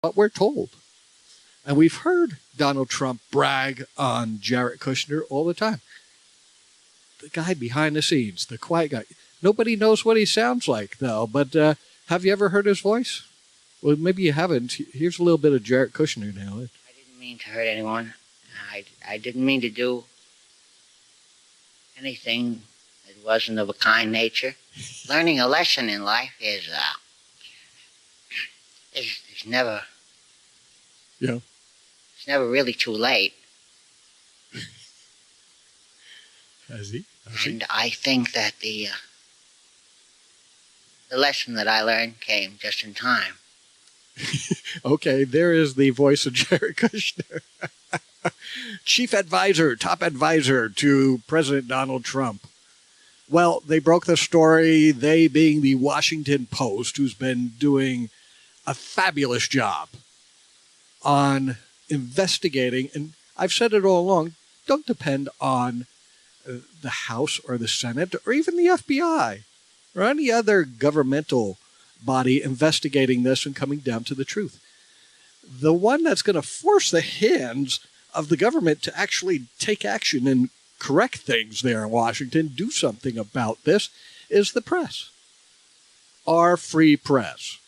what we're told. And we've heard Donald Trump brag on Jared Kushner all the time. The guy behind the scenes, the quiet guy. Nobody knows what he sounds like, though. But have you ever heard his voice? Well, maybe you haven't. Here's a little bit of Jared Kushner now. I didn't mean to hurt anyone. I didn't mean to do anything that wasn't of a kind nature. Learning a lesson in life is never... Yeah. It's never really too late. Has he? And I think that the lesson that I learned came just in time. Okay, there is the voice of Jared Kushner. Chief advisor, top advisor to President Donald Trump. Well, they broke the story, they being the Washington Post, who's been doing a fabulous job on investigating. And I've said it all along, don't depend on the House or the Senate or even the FBI or any other governmental body investigating this and coming down to the truth. The one that's going to force the hands of the government to actually take action and correct things there in Washington, do something about this, is the press. Our free press.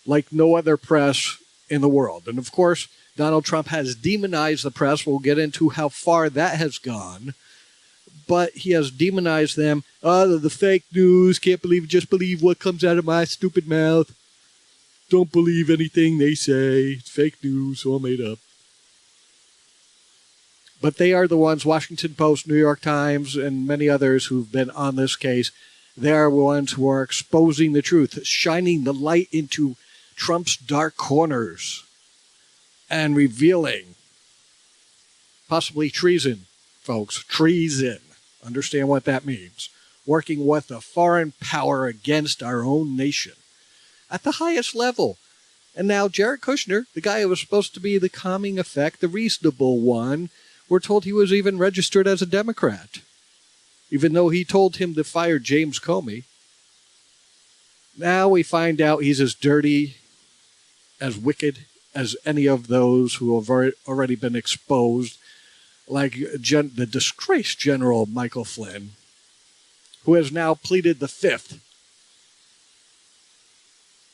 Like no other press in the world. And of course, Donald Trump has demonized the press. We'll get into how far that has gone. But he has demonized them. Oh, the fake news. Can't believe, just believe what comes out of my stupid mouth. Don't believe anything they say. It's fake news, all made up. But they are the ones, Washington Post, New York Times, and many others who've been on this case. They are the ones who are exposing the truth, shining the light into Trump's dark corners and revealing possibly treason, folks. Treason. Understand what that means. Working with a foreign power against our own nation at the highest level. And now Jared Kushner, the guy who was supposed to be the calming effect, the reasonable one, we're told he was even registered as a Democrat, even though he told him to fire James Comey. Now we find out he's as dirty, as wicked as any of those who have already been exposed, like the disgraced General Michael Fynn, who has now pleaded the fifth.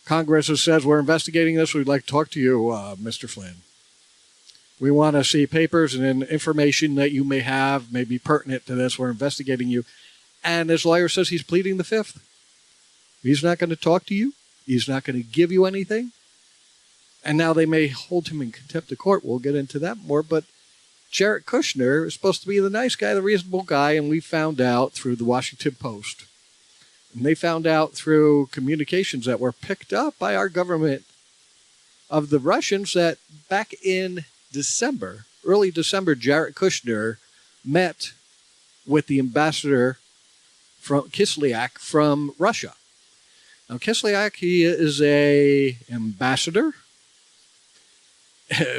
Congress says, we're investigating this. We'd like to talk to you, Mr. Flynn. We want to see papers and information that you may have, may be pertinent to this. We're investigating you. And his lawyer says he's pleading the fifth. He's not going to talk to you. He's not going to give you anything. And now they may hold him in contempt of court. We'll get into that more. But Jared Kushner is supposed to be the nice guy, the reasonable guy, and we found out through the Washington Post. And they found out through communications that were picked up by our government of the Russians that back in December, early December, Jared Kushner met with the ambassador from Kislyak from Russia. Now, Kislyak, he is an ambassador,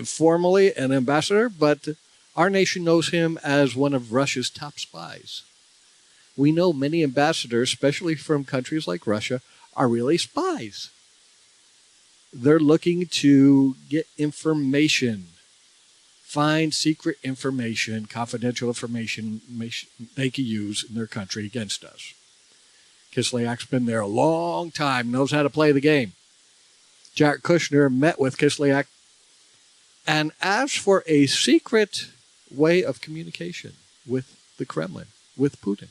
formally an ambassador, but our nation knows him as one of Russia's top spies. We know many ambassadors, especially from countries like Russia, are really spies. They're looking to get information, find secret information, confidential information they can use in their country against us. Kislyak's been there a long time, knows how to play the game. Jared Kushner met with Kislyak and asked for a secret way of communication with the Kremlin, with Putin.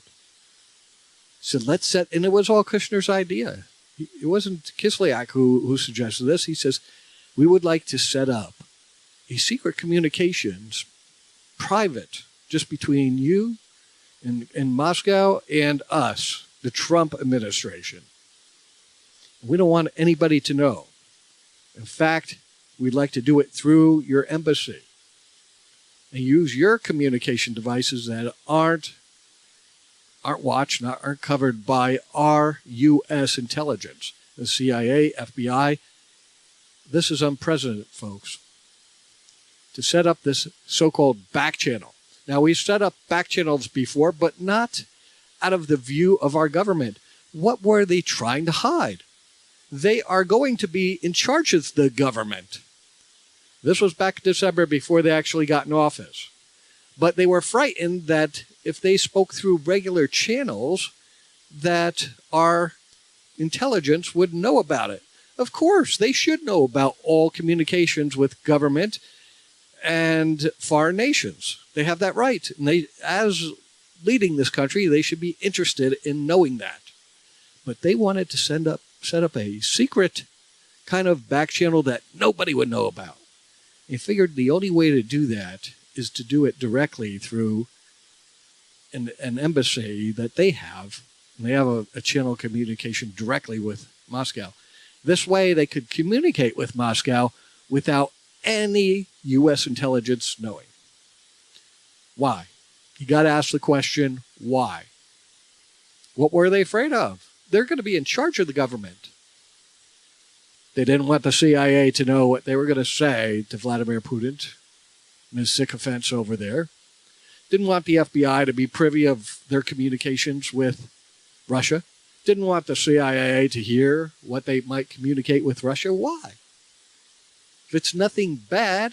Said, let's set, and it was all Kushner's idea. It wasn't Kislyak who suggested this. He says, we would like to set up a secret communications, private, just between you in Moscow and us, the Trump administration. We don't want anybody to know. In fact, we'd like to do it through your embassy and use your communication devices that aren't watched, aren't covered by our U.S. intelligence, the CIA, FBI. This is unprecedented, folks, to set up this so-called back channel. Now, we've set up back channels before, but not out of the view of our government. What were they trying to hide? they are going to be in charge of the government. This was back in December before they actually got in office. But they were frightened that if they spoke through regular channels, that our intelligence would know about it. Of course, they should know about all communications with government and foreign nations. They have that right. And they, as leading this country, they should be interested in knowing that. But they wanted to set up a secret kind of back channel that nobody would know about. They figured the only way to do that is to do it directly through an embassy that they have. And they have a channel of communication directly with Moscow. This way they could communicate with Moscow without any U.S. intelligence knowing. Why? You got to ask the question, why? What were they afraid of? They're going to be in charge of the government. They didn't want the CIA to know what they were going to say to Vladimir Putin and his sycophants over there. Didn't want the FBI to be privy of their communications with Russia. Didn't want the CIA to hear what they might communicate with Russia. Why? If it's nothing bad,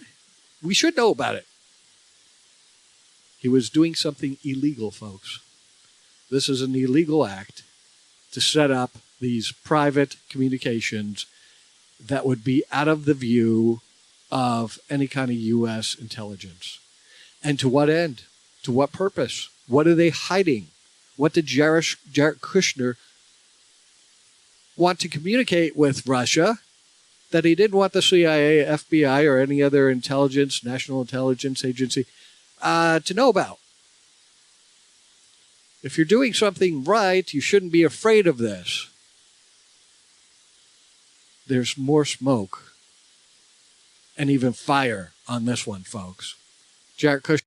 we should know about it. He was doing something illegal, folks. This is an illegal act to set up these private communications that would be out of the view of any kind of U.S. intelligence. And to what end? To what purpose? What are they hiding? What did Jared Kushner want to communicate with Russia that he didn't want the CIA, FBI, or any other intelligence, national intelligence agency to know about? If you're doing something right, you shouldn't be afraid of this. There's more smoke and even fire on this one, folks. Jared Kushner.